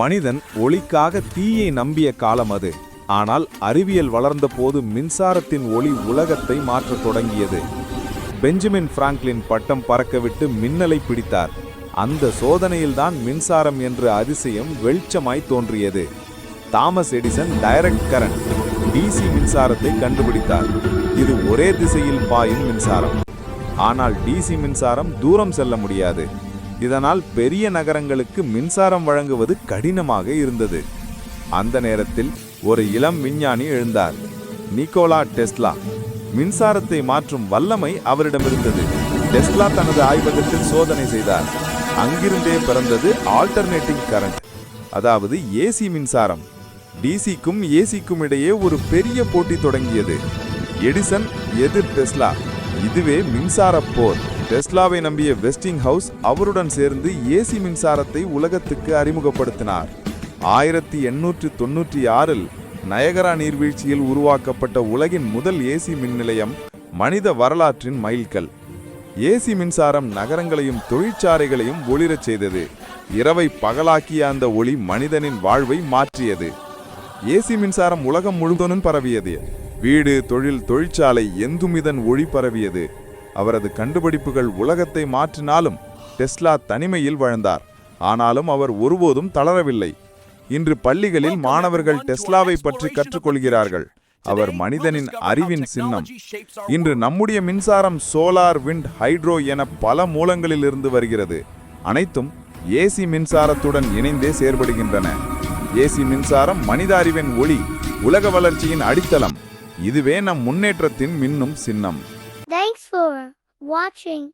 மனிதன் ஒளிக்காக தீயை நம்பிய காலம் அது. ஆனால் அறிவியல் வளர்ந்தபோது மின்சாரத்தின் ஒளி உலகத்தை மாற்றத் தொடங்கியது. பெஞ்சமின் பிராங்க்லின் பட்டம் பறக்கவிட்டு மின்னலை பிடித்தார். அந்த சோதனையில்தான் மின்சாரம் என்ற அதிசயம் வெளிச்சமாய் தோன்றியது. Thomas Edison direct current DC மின்சாரத்தை கண்டுபிடித்தார். இது ஒரே திசையில் பாயும் மின்சாரம். ஆனால் டிசி மின்சாரம் தூரம் செல்ல முடியாது. இதனால் பெரிய நகரங்களுக்கு மின்சாரம் வழங்குவது கடினமாக இருந்தது. அந்த நேரத்தில் ஒரு இளம் விஞ்ஞானி எழுந்தார், நிக்கோலா டெஸ்லா. மின்சாரத்தை மாற்றும் வல்லமை அவரிடம் இருந்தது. டெஸ்லா தனது ஆய்வகத்தில் சோதனை செய்தார். அங்கிருந்தே பிறந்தது ஆல்டர்னேட்டிங் கரண்ட், அதாவது ஏசி மின்சாரம். டிசிக்கும் ஏசிக்கும் இடையே ஒரு பெரிய போட்டி தொடங்கியது. எடிசன் எதிர் டெஸ்லா. இதுவே மின்சார போர். டெஸ்லாவை நம்பிய வெஸ்டிங் ஹவுஸ் அவருடன் சேர்ந்து ஏசி மின்சாரத்தை உலகத்துக்கு அறிமுகப்படுத்தினார். 1896 நயகரா நீர்வீழ்ச்சியில் உருவாக்கப்பட்ட உலகின் முதல் ஏசி மின் நிலையம் மனித வரலாற்றின் மைல்கல். ஏசி மின்சாரம் நகரங்களையும் தொழிற்சாலைகளையும் ஒளிரச் செய்தது. இரவை பகலாக்கிய அந்த ஒளி மனிதனின் வாழ்வை மாற்றியது. ஏசி மின்சாரம் உலகம் முழுவதும் பரவியது. வீடு, தொழில், தொழிற்சாலை எங்கும் இதன் ஒளி பரவியது. அவரது கண்டுபிடிப்புகள் உலகத்தை மாற்றினாலும் டெஸ்லா தனிமையில் வாழ்ந்தார். ஆனாலும் அவர் ஒருபோதும் தளரவில்லை. இன்று பள்ளிகளில் மாணவர்கள் டெஸ்லாவை பற்றி கற்றுக்கொள்கிறார்கள். அவர் மனிதனின் அறிவின் சின்னம். இன்று நம்முடைய மின்சாரம் சோலார், விண்ட், ஹைட்ரோ என பல மூலங்களில் இருந்து வருகிறது. அனைத்தும் ஏசி மின்சாரத்துடன் இணைந்தே செயற்படுகின்றன. ஏசி மின்சாரம் மனித அறிவின் ஒளி, உலக வளர்ச்சியின் அடித்தளம். இதுவே நம் முன்னேற்றத்தின் மின்னும் சின்னம். Thanks for watching.